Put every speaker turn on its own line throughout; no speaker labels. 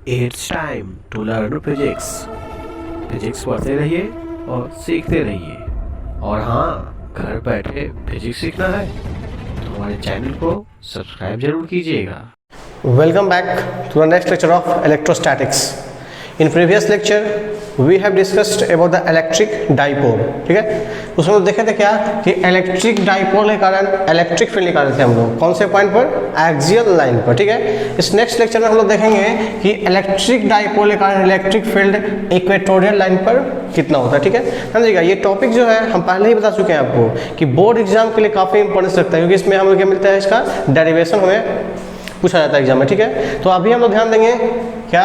It's time to learn physics. Physics पढ़ते रहिए और सीखते रहिए। और हाँ, घर बैठे फिजिक्स सीखना है तो हमारे चैनल को सब्सक्राइब जरूर कीजिएगा।
Welcome back to the next lecture of electrostatics. In previous lecture we have discussed about the electric dipole. ठीक है, उसमें देखे थे क्या कि इलेक्ट्रिक डाइपोल के कारण इलेक्ट्रिक फील्ड निकाले थे हम लोग कौन से पॉइंट पर, एक्सियल लाइन पर। ठीक है, इस नेक्स्ट लेक्चर में हम लोग देखेंगे कि इलेक्ट्रिक डाइपोल के कारण इलेक्ट्रिक फील्ड इक्वेटोरियल लाइन पर कितना होता है। ठीक है, समझिएगा ये टॉपिक जो है हम पहले ही बता चुके हैं आपको कि बोर्ड एग्जाम के लिए काफ़ी इंपॉर्टेंस रखता है, क्योंकि इसमें हमें क्या मिलता है, इसका डेरिवेशन हमें पूछा जाता है एग्जाम में। ठीक है, तो अभी हम लोग ध्यान देंगे क्या,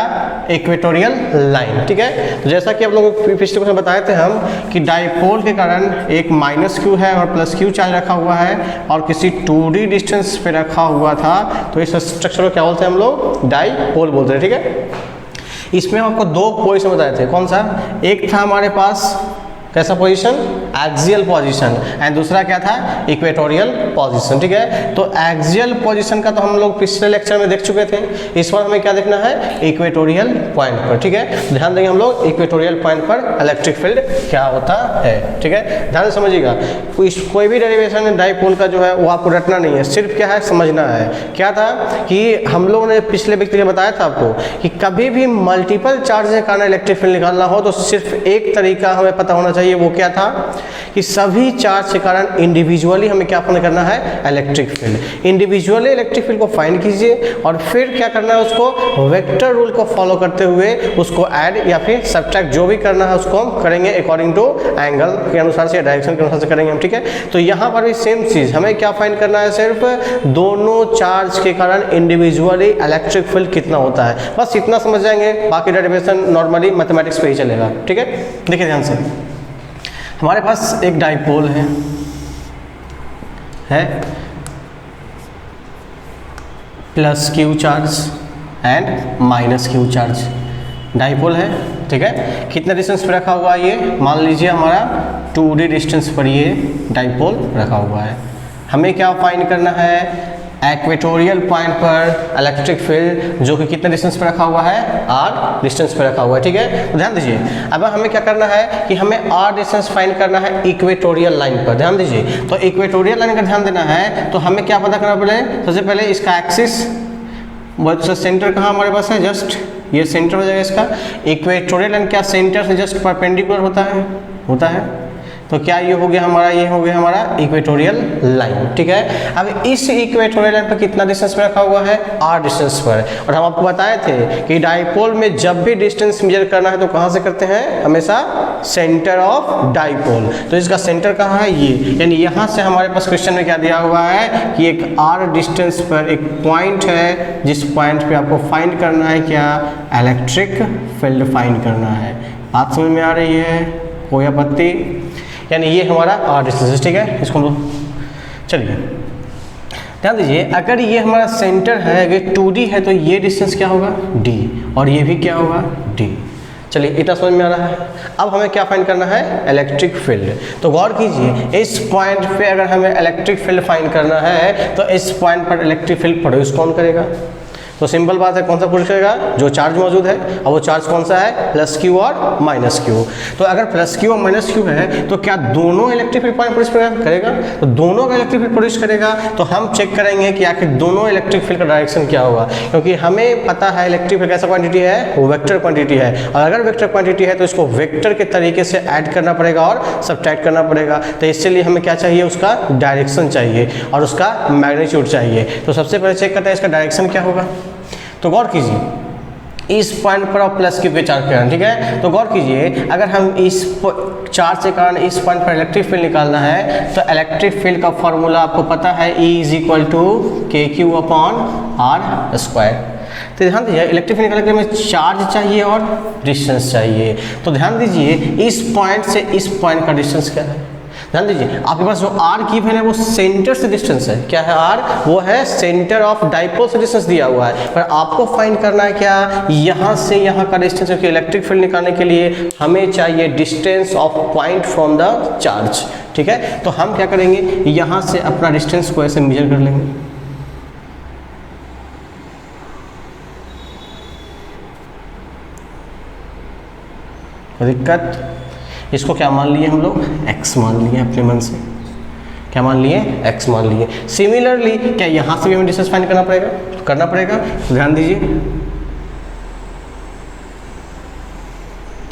इक्वेटोरियल लाइन। ठीक है, तो जैसा कि आप लोगों को पिछले क्वेश्चन बताए थे हम कि डाइपोल के कारण एक माइनस क्यू है और प्लस क्यू चार्ज रखा हुआ है और किसी 2D डिस्टेंस पे रखा हुआ था, तो इस स्ट्रक्चर को क्या बोलते हैं हम लोग, डाइपोल बोलते हैं। ठीक है, इसमें हम आपको दो पोजिशन बताए थे, कौन सा, एक था हमारे पास कैसा पोजीशन, एक्सियल पोजीशन, एंड दूसरा क्या था, इक्वेटोरियल पोजीशन। ठीक है, तो एक्सियल पोजीशन का तो हम लोग पिछले लेक्चर में देख चुके थे, इस बार हमें क्या देखना है, इक्वेटोरियल पॉइंट पर। ठीक है, ध्यान देंगे हम लोग इक्वेटोरियल पॉइंट पर इलेक्ट्रिक फील्ड क्या होता है। ठीक है, ध्यान से समझिएगा, कोई भी डेरिवेशन डाइपोल का जो है वो आपको रटना नहीं है, सिर्फ क्या है समझना है। क्या था कि हम लोगों ने पिछले व्यक्ति में बताया था आपको कि कभी भी मल्टीपल चार्ज के कारण इलेक्ट्रिक फील्ड निकालना हो तो सिर्फ एक तरीका हमें पता होना चाहिए, वो क्या था कि सभी चार्ज के कारण इंडिविजुअली हमें क्या फाइंड करना है, electric field. Individually electric field को फाइंड कीजिए और फिर क्या करना है, उसको वेक्टर रूल को फॉलो करते हुए उसको ऐड या फिर सब्ट्रैक्ट जो भी करना है उसको हम करेंगे अकॉर्डिंग टू एंगल के अनुसार से, डायरेक्शन के अनुसार से करेंगे हम। ठीक है, तो यहाँ पर भी सेम चीज हमें क्या फाइंड करना है, सिर्फ दोनों चार्ज के कारण इंडिविजुअली इलेक्ट्रिक फील्ड कितना होता है, बस इतना समझ जाएंगे, बाकी डेरिवेशन नॉर्मली मैथमेटिक्स पे ही चलेगा। ठीक है, देखिए ध्यान से, हमारे पास एक डाइपोल है plus Q charge and minus Q charge, dipole है। ठीक है, कितना डिस्टेंस पर रखा हुआ है ये, मान लीजिए हमारा 2D डिस्टेंस पर ये डाइपोल रखा हुआ है। हमें क्या फाइंड करना है, इक्वेटोरियल पॉइंट पर इलेक्ट्रिक फील्ड जो कि कितने डिस्टेंस पर रखा हुआ है, r डिस्टेंस पर रखा हुआ है। ठीक है, तो ध्यान दीजिए, अब हमें क्या करना है कि हमें r डिस्टेंस फाइंड करना है इक्वेटोरियल लाइन पर। ध्यान दीजिए, तो इक्वेटोरियल लाइन का ध्यान देना है तो हमें क्या पता करना पड़ेगा, सबसे पहले इसका एक्सिस, सेंटर कहाँ हमारे पास है, जस्ट ये सेंटर हो जाएगा इसका। इक्वेटोरियल लाइन क्या सेंटर से जस्ट परपेंडिकुलर होता है, तो क्या ये हो गया हमारा, ये हो गया हमारा इक्वेटोरियल लाइन। ठीक है, अब इस इक्वेटोरियल लाइन पर कितना डिस्टेंस पर रखा हुआ है, r डिस्टेंस पर। और हम आपको बताए थे कि डाइपोल में जब भी डिस्टेंस मेजर करना है तो कहाँ से करते हैं, हमेशा सेंटर ऑफ डाइपोल। तो इसका सेंटर कहाँ है, ये, यानी यहाँ से हमारे पास क्वेश्चन में क्या दिया हुआ है कि एक r डिस्टेंस पर एक पॉइंट है, जिस पॉइंट पे आपको फाइंड करना है क्या, इलेक्ट्रिक फील्ड फाइंड करना है। बात समझ में आ रही है, कोई आपत्ति, यानी ये हमारा r डिस्टेंस। ठीक है, इसको हम लोग, चलिए ध्यान दीजिए, अगर ये हमारा सेंटर है, अगर 2D है तो ये डिस्टेंस क्या होगा, d, और ये भी क्या होगा, d। चलिए इतना समझ में आ रहा है। अब हमें क्या फाइंड करना है, इलेक्ट्रिक फील्ड। तो गौर कीजिए, इस पॉइंट पे अगर हमें इलेक्ट्रिक फील्ड फाइंड करना है तो इस पॉइंट पर इलेक्ट्रिक फील्ड प्रोड्यूस कौन करेगा, तो सिंपल बात है, कौन सा प्रोड्यूस करेगा, जो चार्ज मौजूद है, और वो चार्ज कौन सा है, प्लस क्यू और माइनस क्यू। तो अगर प्लस क्यू और माइनस क्यू है तो क्या दोनों इलेक्ट्रिक फील्ड पॉइंट प्रोड्यूस करेगा, तो दोनों का इलेक्ट्रिक फील्ड प्रोड्यूस करेगा। तो हम चेक करेंगे कि आखिर दोनों इलेक्ट्रिक फील्ड का डायरेक्शन क्या होगा, क्योंकि हमें पता है इलेक्ट्रिक फील्ड कैसा क्वांटिटी है, वो वेक्टर क्वांटिटी है, और अगर वेक्टर क्वांटिटी है तो इसको वेक्टर के तरीके से ऐड करना पड़ेगा और सब्ट्रैक्ट करना पड़ेगा। तो इसके लिए हमें क्या चाहिए, उसका डायरेक्शन चाहिए और उसका मैग्नीट्यूड चाहिए। तो सबसे पहले चेक करते हैं इसका डायरेक्शन क्या होगा। तो गौर कीजिए, इस पॉइंट पर आप प्लस क्यू पे चार्ज करें। ठीक है, तो गौर कीजिए, अगर हम इस चार्ज के कारण इस पॉइंट पर इलेक्ट्रिक फील्ड निकालना है तो इलेक्ट्रिक फील्ड का फॉर्मूला आपको पता है, E = kq upon r square. तो ध्यान दीजिए, इलेक्ट्रिक फील्ड निकालने के लिए हमें चार्ज चाहिए और डिस्टेंस चाहिए। तो ध्यान दीजिए, इस पॉइंट से इस पॉइंट का डिस्टेंस क्या है, ध्यान दीजिए, आपके पास जो r की वैल्यू है वो सेंटर से डिस्टेंस है, क्या है r, वो है सेंटर ऑफ डाइपोल से डिस्टेंस दिया हुआ है, पर आपको फाइंड करना है क्या, यहाँ से यहाँ का डिस्टेंस, क्योंकि इलेक्ट्रिक फील्ड निकालने के लिए हमें चाहिए distance of point from the charge. ठीक है, तो हम क्या करेंगे, यहाँ से अपना डिस्टेंस को ऐसे मेजर कर लेंगे। कोई दिक्कत? इसको क्या मान लिए हम लोग? x मान लिए अपने मन से। क्या मान लिए? x मान लिए। सिमिलरली क्या यहाँ से भी हमें डिस्टेंस फाइंड करना पड़ेगा? करना पड़ेगा। तो ध्यान दीजिए,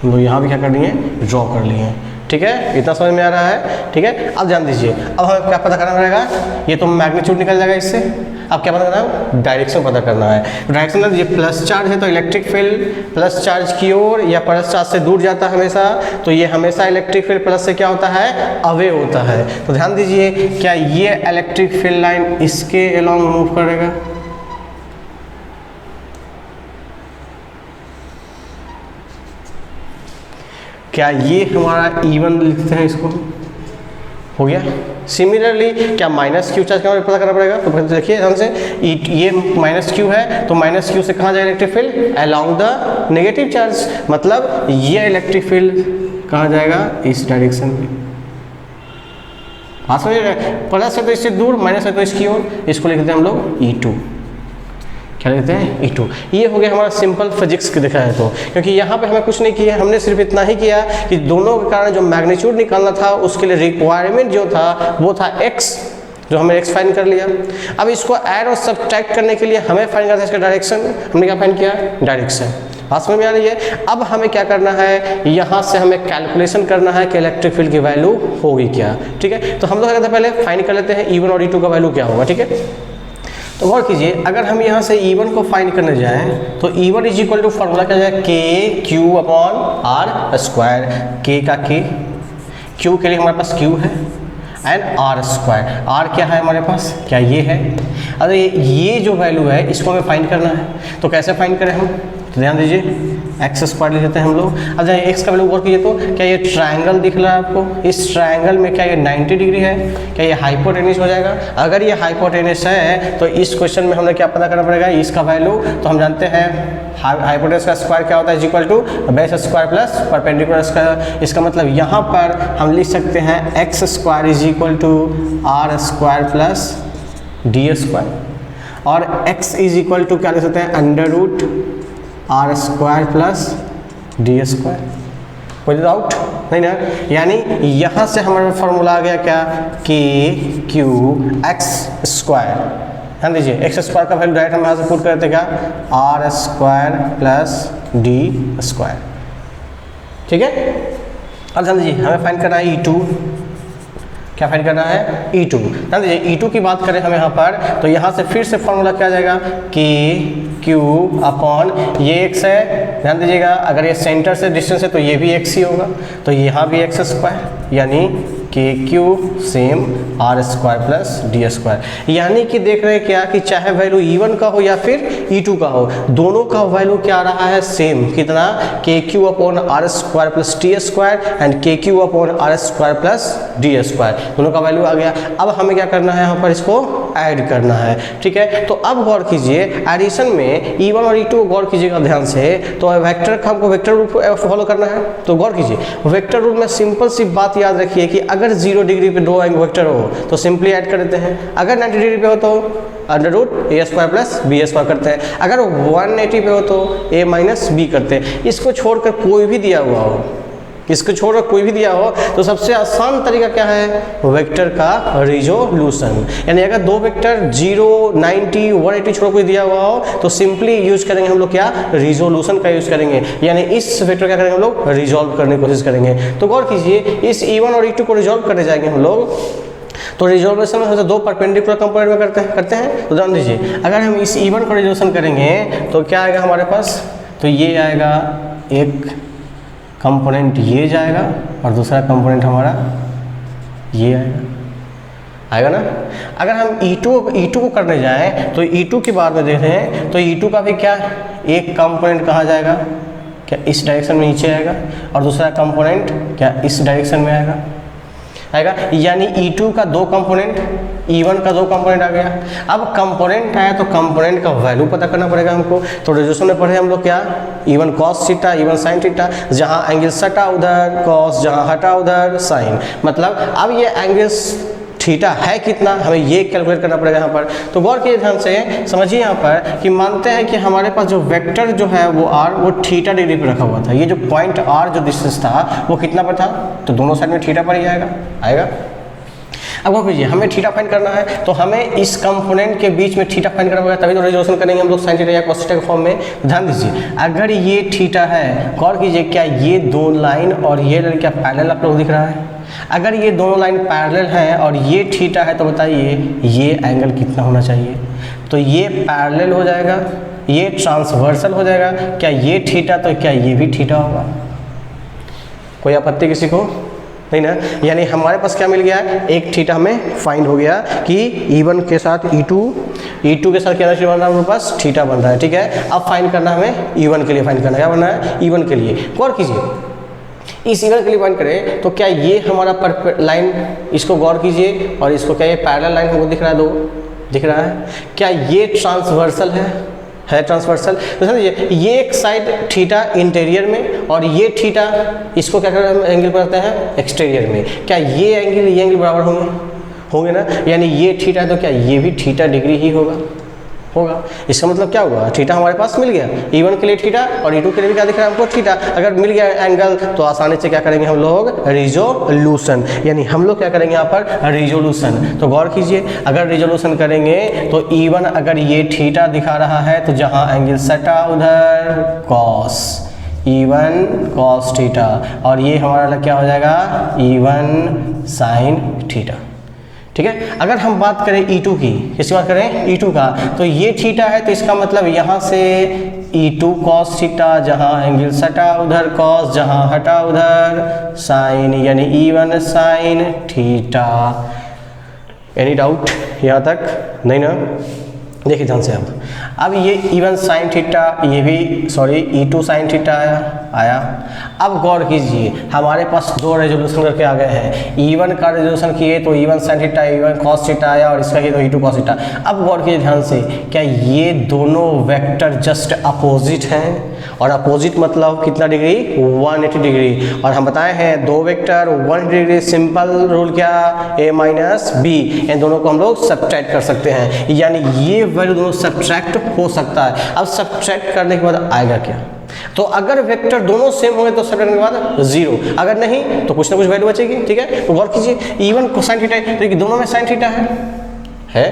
हम लोग यहाँ भी क्या कर लिए? ड्रॉ कर लिए हैं। ठीक है, इतना समझ में आ रहा है? ठीक है, अब ध्यान दीजिए, अब हमें क्या पता करना पड़ेगा? ये तो मैग्नीट्यूड निकल जाएगा इससे। अब क्या पता करना है? डायरेक्शन पता करना है। डायरेक्शन में ये प्लस चार्ज है तो इलेक्ट्रिक फील्ड प्लस चार्ज की ओर या प्लस चार्ज से दूर जाता है हमेशा, तो ये हमेशा इलेक्ट्रिक फील्ड प्लस से क्या होता है? अवे होता है। तो ध्यान दीजिए, क्या ये इलेक्ट्रिक फील्ड लाइन इसके अलोंग मूव करेगा? क्या ये हमारा E1 लिखते हैं इसको? हो गया। सिमिलरली क्या माइनस क्यू चार्ज का हमें पता करना पड़ेगा? तो देखिए ध्यान से, ये माइनस क्यू है तो माइनस क्यू से कहाँ जाएगा electric field? Along the negative charge. मतलब ये इलेक्ट्रिक फील्ड कहाँ जाएगा? इस डायरेक्शन में। हाँ समझ रहे? प्लस है तो इससे दूर, माइनस है तो इसकी ओर। इसको लिखते हैं हम लोग E2। क्या लिखते हैं? E2। ये हो गया हमारा सिंपल फिजिक्स के दिखा है। तो क्योंकि यहाँ पे हमें कुछ नहीं किया, हमने सिर्फ इतना ही किया कि दोनों के कारण जो मैग्नीट्यूड निकालना था उसके लिए रिक्वायरमेंट जो था वो था x, जो हमने x फाइंड कर लिया। अब इसको ऐड और सब्ट्रैक्ट करने के लिए हमें फाइंड करना था इसका डायरेक्शन। हमने क्या फाइंड किया? डायरेक्शन। बात समझ में आ रही है? अब हमें क्या करना है? यहाँ से हमें कैलकुलेशन करना है कि इलेक्ट्रिक फील्ड की वैल्यू होगी क्या। ठीक है, तो हम लोग क्या पहले फाइंड कर लेते हैं E1 और E2 का वैल्यू क्या होगा। ठीक है, तो गौर कीजिए, अगर हम यहाँ से E1 को फाइंड करने जाएं तो E1 is equal to formula क्या जाए? के क्यू अपॉन आर स्क्वायर। के का के, क्यू के लिए हमारे पास क्यू है एंड आर स्क्वायर। आर क्या है हमारे पास? क्या ये है? अरे ये जो वैल्यू है इसको हमें फाइंड करना है। तो कैसे फाइंड करें हम? तो ध्यान दीजिए, एक्स स्क्वायर ले लेते हैं हम लोग। अब जब एक्स का वैल्यू गौर कीजिए तो क्या ये ट्रायंगल दिख रहा है आपको? इस ट्रायंगल में क्या ये 90 डिग्री है? क्या ये हाइपोटेन्यूस हो जाएगा? अगर ये हाइपोटेन्यूस है तो इस क्वेश्चन में हमें क्या पता करना पड़ेगा? इसका वैल्यू तो हम जानते हैं हाइपोटेन्यूस का स्क्वायर क्या होता है? Is equal to base square plus perpendicular square. इसका मतलब यहाँ पर हम लिख सकते हैं x square is equal to r square plus D square, और एक्स इज इक्वल टू क्या लिख सकते हैं? Under root r square plus D square. कोई डाउट नहीं ना? यानी यहाँ से हमारा फॉर्मूला आ गया क्या? के क्यू एक्स स्क्वायर। ध्यान दीजिए, एक्स स्क्वायर का वैल्यू डायरेक्ट हम यहाँ से पुट करते क्या? R square plus D square. ठीक है, अब ध्यान दीजिए, हमें फाइंड करना है E2। क्या फाइंड करना है? E2। ध्यान दीजिए, E2 की बात करें हम यहाँ पर तो यहाँ से फिर से फॉर्मूला क्या आ जाएगा? के क्यू अपॉन ये x है। ध्यान दीजिएगा, अगर ये सेंटर से डिस्टेंस है तो ये भी x ही होगा, तो यहाँ भी एक्स स्क्वायर, यानी के क्यू same r square plus D square. यानी कि देख रहे हैं क्या कि चाहे वैल्यू E1 का हो या फिर E2 का हो, दोनों का वैल्यू क्या आ रहा है? सेम। कितना? K Q upon are square plus T square and K Q upon are square plus D square, दोनों का वैल्यू आ गया। अब हमें क्या करना है? यहाँ पर इसको ऐड करना है। ठीक है, तो अब गौर कीजिए, एडिशन में E1 और E2 गौर कीजिएगा ध्यान से। तो वेक्टर का हमको वेक्टर रूल फॉलो करना है। तो गौर कीजिए, वेक्टर रूल में सिंपल सी बात याद रखिए कि अगर 0 डिग्री पे दो वेक्टर हो तो सिंपली ऐड कर देते हैं। अगर 90 डिग्री पे हो तो अंडर रूट ए स्क्वायर प्लस बी स्क्वायर करते हैं। अगर 180 पे हो तो ए माइनस बी करते हैं। इसको छोड़कर कोई भी दिया हुआ हो, इसको छोड़कर कोई भी दिया हो तो सबसे आसान तरीका क्या है? वेक्टर का रिजोल्यूशन। यानी अगर दो वेक्टर 0, 90, 180 छोड़ कोई दिया हुआ हो तो सिंपली यूज करेंगे हम लोग क्या? रिजोल्यूशन का यूज करेंगे। यानी इस वेक्टर क्या करेंगे हम लोग? रिजॉल्व करने की कोशिश करेंगे। तो गौर कीजिए, इस E1 और E2 को रिजॉल्व करने जाएंगे हम लोग, तो रिजोल्यूशन में दो परपेंडिकुलर कंपोनेंट में करते हैं। तो ध्यान दीजिए, अगर हम इस E1 को रिजोल्यूशन करेंगे तो क्या आएगा हमारे पास? तो ये आएगा, एक कंपोनेंट ये जाएगा और दूसरा कंपोनेंट हमारा ये आएगा ना। अगर हम E2 को करने जाएं तो E2 की बात में देखें हैं तो E2 का भी क्या, एक कंपोनेंट कहाँ जाएगा? क्या इस डायरेक्शन में नीचे आएगा, और दूसरा कंपोनेंट क्या इस डायरेक्शन में आएगा। यानी E2 का दो कंपोनेंट, E1 का दो कंपोनेंट आ गया। अब कंपोनेंट आया तो कंपोनेंट का वैल्यू पता करना पड़ेगा हमको। तो रिजोल्यूशन में पढ़े हम लोग क्या? E1 cos theta, E1 sin theta. जहाँ एंगल सटा उधर cos, जहाँ हटा उधर sin। मतलब अब ये एंगल्स थीटा है कितना, हमें ये कैलकुलेट करना पड़ेगा यहाँ पर। तो गौर कीजिए ध्यान से, समझिए यहाँ पर कि मानते हैं कि हमारे पास जो वेक्टर जो है वो r वो थीटा डिग्री पर रखा हुआ था। ये जो पॉइंट r जो डिस्टेंस था वो कितना पर था, तो दोनों साइड में थीटा पर ही आएगा। अब गौर कीजिए, हमें थीटा फाइंड करना है तो हमें इस कंपोनेंट के बीच में थीटा फाइंड करना होगा, तभी तो रेजोल्यूशन करेंगे हम लोग साइन थीटा या कॉस थीटा के फॉर्म में। ध्यान दीजिए, अगर ये थीटा है, गौर कीजिए क्या ये दो लाइन और ये लाइन क्या पैरेलल आप लोग दिख रहा है? अगर ये दोनों लाइन पैरेलल हैं और ये थीटा है तो बताइए ये एंगल कितना होना चाहिए? तो ये पैरेलल हो जाएगा, ये ट्रांसवर्सल हो जाएगा। क्या ये थीटा तो क्या ये भी थीटा होगा? कोई आपत्ति किसी को? नहीं ना। यानी हमारे पास क्या मिल गया, एक थीटा हमें फाइंड हो गया कि E1 के साथ E2 के साथ क्या बन रहा है हमारे पास, थीटा बन रहा है। ठीक है, अब फाइंड करना हमें E1 के लिए फाइंड करना है। क्या बनना है? E1 के लिए। गौर कीजिए, इस E1 के लिए फाइंड करें तो क्या ये हमारा लाइन, इसको गौर कीजिए, और इसको क्या ये पैरेलल लाइन हमको दिख रहा है, दो दिख रहा है। क्या ये ट्रांसवर्सल है ट्रांसवर्सल? तो समझिए ये एक साइड थीटा इंटीरियर में और ये थीटा, इसको क्या करते हैं, एंगल बनाते हैं एक्सटीरियर में। क्या ये एंगल बराबर होंगे ना? यानी ये थीटा है तो क्या ये भी थीटा डिग्री ही होगा। इसका मतलब क्या हुआ, थीटा हमारे पास मिल गया। E1 के लिए थीटा और E2 के लिए भी क्या दिख रहा है हमको, थीटा। अगर मिल गया एंगल तो आसानी से क्या करेंगे हम लोग, रिजोल्यूशन। यानी हम लोग क्या करेंगे यहाँ पर, रिजोल्यूशन। तो गौर कीजिए, अगर रिजोल्यूशन करेंगे तो E1 अगर ये थीटा दिखा रहा है तो जहाँ एंगल सटा उधर कॉस, E1 कॉस थीटा, और ये हमारा क्या हो जाएगा, E1 साइन थीटा। ठीक है, अगर हम बात करें E2 की, किसकी बात करें, E2 का, तो ये थीटा है तो इसका मतलब यहाँ से E2 कॉस थीटा, जहाँ एंगल सटा उधर कॉस, जहाँ हटा उधर साइन, यानी E1 sine theta. Any doubt यहाँ तक? नहीं ना। देखिए ध्यान से, अब ये E1 साइन थीटा, ये भी E2 साइन थीटा आया। अब गौर कीजिए, हमारे पास दो रेजोल्यूशन करके आ गए हैं। E1 का रेजोल्यूशन किए तो E1 sine theta, E1 cos theta आया, और इसका किए तो E2 कॉस थीटा। अब गौर कीजिए ध्यान से, क्या ये दोनों वेक्टर जस्ट अपोजिट हैं? और अपोजिट मतलब कितना डिग्री, 180 डिग्री। और हम बताए हैं दो वेक्टर 180 डिग्री, सिंपल रूल क्या, a माइनस बी, इन दोनों को हम लोग सब्ट्रैक्ट कर सकते हैं। यानी ये वैल्यू दोनों सब्ट्रैक्ट हो सकता है। अब सब्ट्रैक्ट करने के बाद आएगा क्या, तो अगर वेक्टर दोनों सेम होंगे तो सब्ट्रैक्ट करने के बाद 0, अगर नहीं तो कुछ ना कुछ वैल्यू बचेगी। ठीक है, तो गौर कीजिए, E1 कोसाइन थीटा है तो दोनों में साइन थीटा है।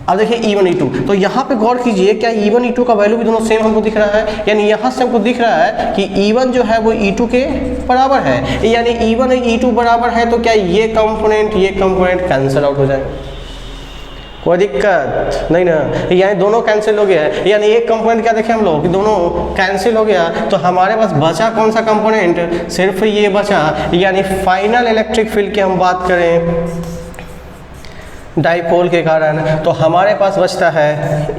अब देखिए E1 E2, तो यहाँ पे गौर कीजिए, क्या E1 E2 का वैल्यू भी दोनों सेम हमको दिख रहा है? यानी यहाँ से हमको दिख रहा है कि E1 जो है वो E2 के बराबर है। यानी E1 और E2 बराबर है तो क्या ये कंपोनेंट कैंसिल आउट हो जाएगा? कोई दिक्कत नहीं ना। यानी दोनों कैंसिल हो गया है, यानी एक कंपोनेंट क्या देखें हम लोग कि दोनों कैंसिल हो गया, तो हमारे पास बचा कौन सा कंपोनेंट, सिर्फ ये बचा। यानी फाइनल इलेक्ट्रिक फील्ड की हम बात करें डाइपोल के कारण, तो हमारे पास बचता है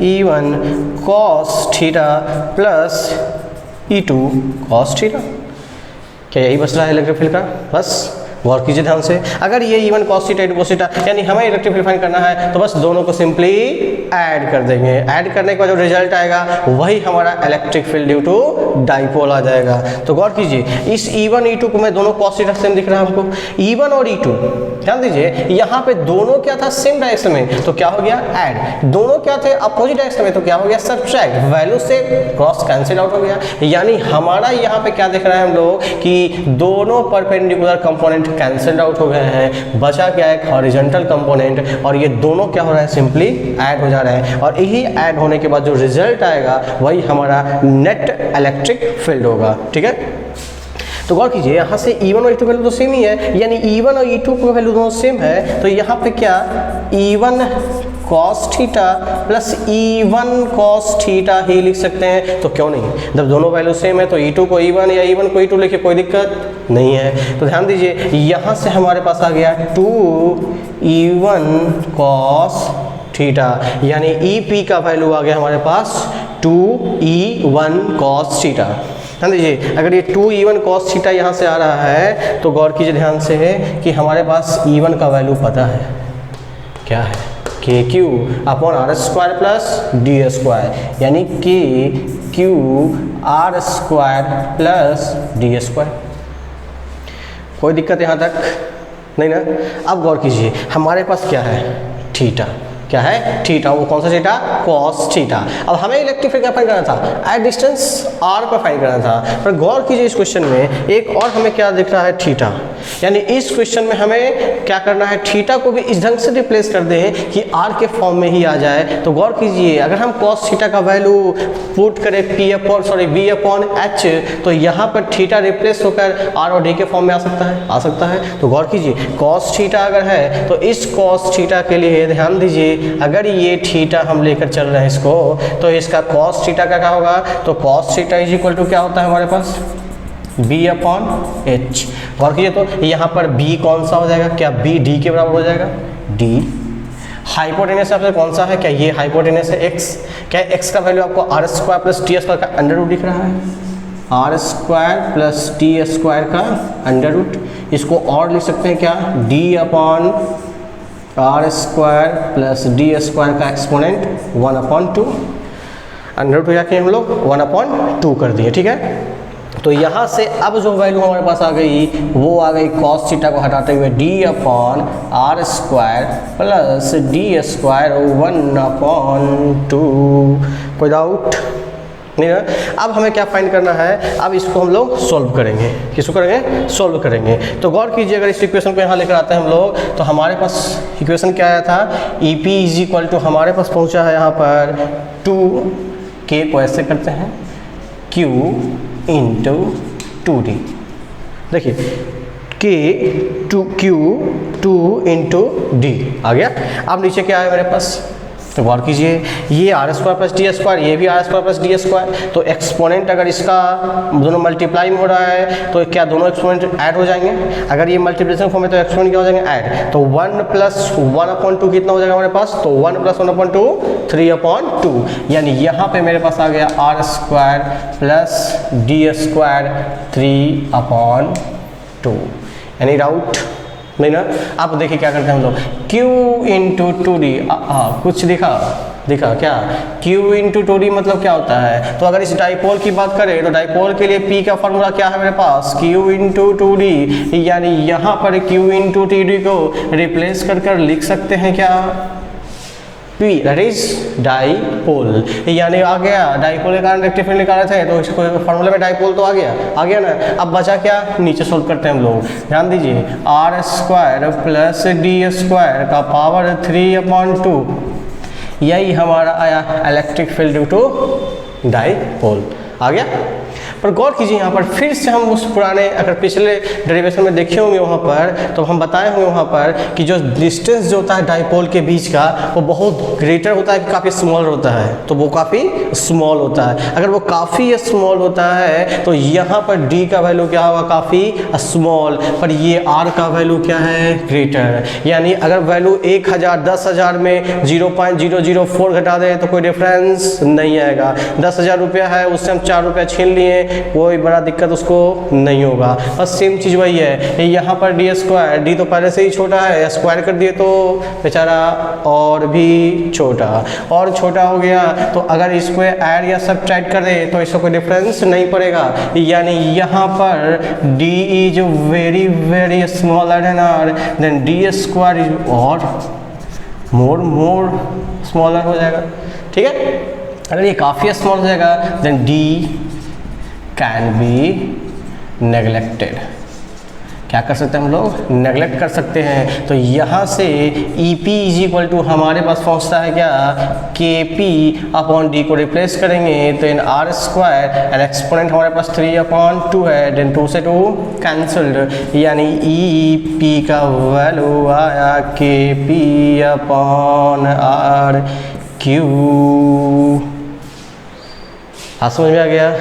E1 cos theta plus E2 cos theta. क्या यही बच रहा है इलेक्ट्रिक फील्ड का? बस गौर कीजिए ध्यान से, अगर ये E1 cos theta E2 cos theta, यानी हमें इलेक्ट्रिक फील्ड फाइंड करना है तो बस दोनों को सिंपली ऐड कर देंगे। ऐड करने के बाद जो रिजल्ट आएगा वही हमारा electric field due to dipole आ जाएगा। तो गौर कीजिए, इस E1 E2 को मैं दोनों cos थीटा सेम दिख रहा है हमको, E1 और E2। ध्यान दीजिए, यहाँ पे दोनों क्या था, सेम डायरेक्शन में, तो क्या हो गया ऐड। दोनों क्या थे, अपोजिट डायरेक्शन में, तो क्या हो गया सब्ट्रैक्ट। वैल्यू से क्रॉस कैंसिल आउट हो गया। यानी हमारा यहाँ पे क्या दिख रहा है हम लोग कि दोनों परपेंडिकुलर कंपोनेंट कैंसिल आउट हो गए हैं, बचा क्या एक हॉरिजॉन्टल कंपोनेंट, और ये दोनों क्या हो रहा है, सिंपली ऐड हो जा रहे हैं। और यही ऐड होने के बाद जो रिजल्ट आएगा वही हमारा नेट इलेक्ट्रिक फील्ड होगा। ठीक है, तो गौर कीजिए, यहाँ से E1 और E2 वैल्यू तो सेम ही है, यानी E1 और E2 को वैल्यू दोनों सेम है, तो यहाँ पे क्या E1 cos theta plus E1 cos theta ही लिख सकते हैं। तो क्यों नहीं, जब दोनों वैल्यू सेम है तो E2 को E1 या E1 को E2 लिखे, कोई दिक्कत नहीं है। तो ध्यान दीजिए, यहाँ से हमारे पास आ गया 2E1 cos थीटा, यानी EP का वैल्यू आ गया हमारे पास 2E1 cos थीटा। ध्यान दीजिए, अगर ये 2E1 cos थीटा यहाँ से आ रहा है तो गौर कीजिए ध्यान से है कि हमारे पास E1 का वैल्यू पता है, क्या है, KQ upon R square plus D square, यानी KQ R square plus D square. कोई दिक्कत यहाँ तक? नहीं ना। अब गौर कीजिए हमारे पास क्या है, थीटा, क्या है, थीटा, वो कौन सा थीटा, कॉस थीटा। अब हमें इलेक्ट्रिक फील्ड क्या फाइंड करना था, एट डिस्टेंस r पर फाइंड करना था। पर गौर कीजिए इस क्वेश्चन में एक और हमें क्या दिख रहा है, थीटा, यानी इस क्वेश्चन में हमें क्या करना है, थीटा को भी इस ढंग से रिप्लेस कर दें कि r के फॉर्म में ही आ जाए। तो गौर कीजिए अगर हम कॉस थीटा का वैल्यू पुट करें b अपॉन h, तो यहाँ पर थीटा रिप्लेस होकर r और d के फॉर्म में आ सकता है। तो गौर कीजिए कॉस थीटा अगर है तो इस कॉस थीटा के लिए ध्यान दीजिए, अगर ये थीटा हम लेकर चल रहे हैं इसको, तो इसका कॉस थीटा का क्या होगा, तो cos theta is equal to क्या होता है हमारे पास, b अपॉन h। गौर कीजिए तो यहाँ पर b कौन सा हो जाएगा, क्या b d के बराबर हो जाएगा, d। हाइपोटेनस आपसे कौन सा है, क्या ये हाइपोटेनस है x, क्या x का वैल्यू आपको r square plus T square का अंडर रूट दिख रहा है, r square plus T square का अंडर रूट। इसको और लिख सकते हैं क्या, d upon are square plus D square का एक्सपोनेंट 1/2, अंडर रूट हो जाके हम लोग 1/2 कर दिए, ठीक है। तो यहाँ से अब जो वैल्यू हमारे पास आ गई वो आ गई कॉस थीटा को हटाते हुए d upon are square plus D square 1/2। कोई डाउट नहीं ना। अब हमें क्या फाइंड करना है, अब इसको हम लोग सॉल्व करेंगे, किसको करेंगे, सॉल्व करेंगे। तो गौर कीजिए अगर इस इक्वेशन को यहाँ लेकर आते हैं हम लोग, तो हमारे पास इक्वेशन क्या आया था, E P is equal to हमारे पास पहुँचा है यहाँ पर 2k को ऐसे करते हैं q इंटू 2d, देखिए q 2 इंटू d आ गया। अब नीचे क्या है मेरे पास, तो गौर कीजिए ये r square plus D square, ये भी r square plus D square, तो एक्सपोनेंट अगर इसका दोनों मल्टीप्लाई में हो रहा है तो क्या दोनों एक्सपोनेंट ऐड हो जाएंगे, अगर ये मल्टीप्लिकेशन फॉर्म है तो एक्सपोनेंट क्या हो जाएंगे, ऐड। तो 1 प्लस 1/2 कितना हो जाएगा हमारे पास, तो 1 प्लस 1/2 3/2, यानी यहाँ पे मेरे पास आ गया r square plus D square 3/2। Any doubt नहीं ना। अब देखिए क्या करते हैं हम लोग, q इंटू 2d, कुछ दिखा क्या, q इंटू 2d मतलब क्या होता है, तो अगर इस डाइपोल की बात करें तो डाइपोल के लिए p का फॉर्मूला क्या है मेरे पास, q इंटू 2d, यानी यहाँ पर q इंटू 2d को रिप्लेस कर लिख सकते हैं क्या, P दैट इज डाइपोल, यानी आ गया डाइपोल के कारण इलेक्ट्रिक फील्ड निकाले थे तो इसको फॉर्मूले में डाइपोल तो आ गया ना। अब बचा क्या, नीचे सोल्व करते हैं हम लोग, ध्यान दीजिए R square plus D square का पावर 3/2, यही हमारा आया electric field due to dipole, आ गया। पर गौर कीजिए यहाँ पर फिर से हम उस पुराने, अगर पिछले डेरिवेशन में देखे होंगे वहाँ पर, तो हम बताए होंगे वहाँ पर कि जो डिस्टेंस जो होता है डाइपोल के बीच का वो बहुत ग्रेटर होता है कि काफ़ी स्मॉल होता है, तो वो काफ़ी स्मॉल होता है। अगर वो काफ़ी स्मॉल होता है तो यहाँ पर d का वैल्यू क्या होगा, काफ़ी स्मॉल, पर ये r का वैल्यू क्या है, ग्रेटर। यानी अगर वैल्यू 1000 10,000 में 0.004 घटा दें तो कोई डिफरेंस नहीं आएगा। 10,000 रुपया है, उससे हम 4 रुपया छीन लिए, कोई बड़ा दिक्कत उसको नहीं होगा। बस सेम चीज़ वही है, यहाँ पर डी स्क्वायर, डी तो पहले से ही छोटा है, स्क्वायर कर दिए तो बेचारा और भी छोटा हो गया। तो अगर इसको ऐड या सब्ट्रैक्ट कर दे तो इसका कोई डिफरेंस नहीं पड़ेगा, यानी यहाँ पर d is very very smaller than r, then d square is और मोर स्मॉलर हो जाएगा, ठीक है। अगर ये काफ़ी स्मॉल हो जाएगा then d can be neglected, क्या कर सकते हैं हम लोग, नेगलेक्ट कर सकते हैं। तो यहाँ से E P is equal to हमारे पास पहुँचता है क्या, के पी अपॉन डी को रिप्लेस करेंगे तो in r square and exponent हमारे पास 3/2 है, देन 2 से 2 कैंसल्ड, यानी ई पी का वैल्यू आया के पी अपॉन आर क्यू। हाँ समझ में आ गया।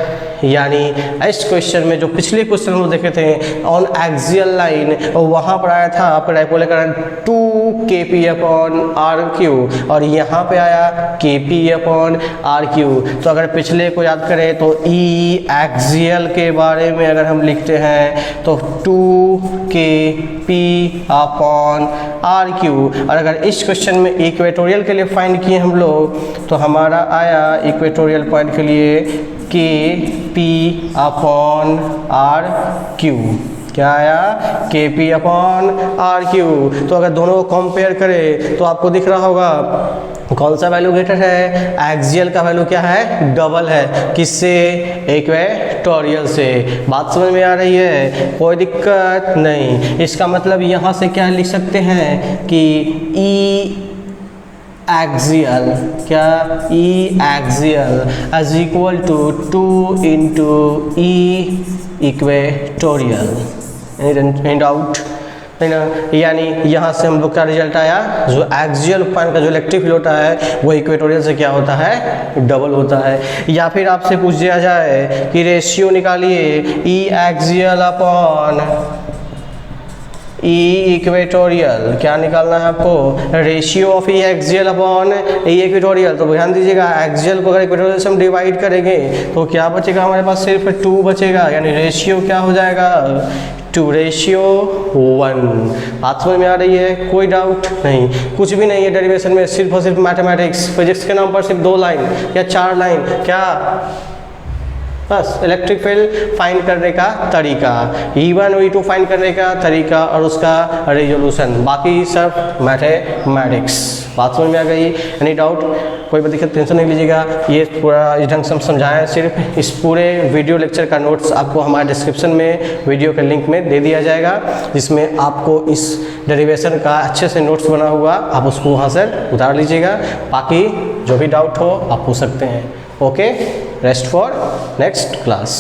यानी इस क्वेश्चन में जो पिछले क्वेश्चन हम लोग देखे थे ऑन एक्सियल लाइन, वहाँ पर आया था आपका डाइपोल का current 2kp upon are Q, और यहाँ पे आया kp अपॉन आर क्यू। तो अगर पिछले को याद करें तो ई एक्सियल के बारे में अगर हम लिखते हैं तो 2kp अपॉन आर क्यू, और अगर इस क्वेश्चन में इक्वेटोरियल के लिए फाइंड किए हम लोग तो हमारा आया इक्वेटोरियल पॉइंट के लिए के पी अपॉन आर क्यू, क्या आया, के पी अपॉन आर क्यू। तो अगर दोनों को कंपेयर करें तो आपको दिख रहा होगा कौन सा वैल्यू ग्रेटर है, एक्सियल का वैल्यू क्या है, डबल है, किससे, इक्वेटोरियल से। बात समझ में आ रही है, कोई दिक्कत नहीं। इसका मतलब यहाँ से क्या लिख सकते हैं कि ई एक्सियल, क्या, E axial as equal to 2 into E equatorial. Any doubt, है ना। यानी यहाँ से हम लोग का रिजल्ट आया, जो एक्सियल पॉइंट का जो इलेक्ट्रिक फील्ड होता है वो इक्वेटोरियल से क्या होता है, डबल होता है। या फिर आपसे पूछ दिया जाए कि रेशियो निकालिए ई एक्सियल अपॉन ई इक्वेटोरियल, क्या निकालना है आपको, ratio of E axial upon E equatorial. तो ध्यान दीजिएगा, एक्सियल को अगर इक्वेटोरियल से हम डिवाइड करेंगे तो क्या बचेगा हमारे पास, सिर्फ 2 बचेगा, यानी रेशियो क्या हो जाएगा, 2:1। बात समझ में आ रही है, कोई डाउट नहीं, कुछ भी नहीं है डेरिवेशन में, सिर्फ और सिर्फ मैथमेटिक्स, फिजिक्स के नाम पर सिर्फ 2 लाइन या 4 लाइन, क्या, बस इलेक्ट्रिक फील्ड फाइंड करने का तरीका, E1 E2 फाइंड करने का तरीका और उसका रेजोल्यूशन, बाकी सब मैथमेटिक्स। बात समझ में आ गई, एनी डाउट, कोई भी दिक्कत टेंशन नहीं लीजिएगा। ये पूरा इस ढंग से हम समझाएं, सिर्फ इस पूरे वीडियो लेक्चर का नोट्स आपको हमारे डिस्क्रिप्शन में वीडियो के लिंक में दे दिया जाएगा, जिसमें आपको इस डेरिवेशन का अच्छे से नोट्स बना हुआ, आप उसको वहाँ से उतार लीजिएगा। बाकी जो भी डाउट हो आप पूछ सकते हैं। Okay, rest for next class.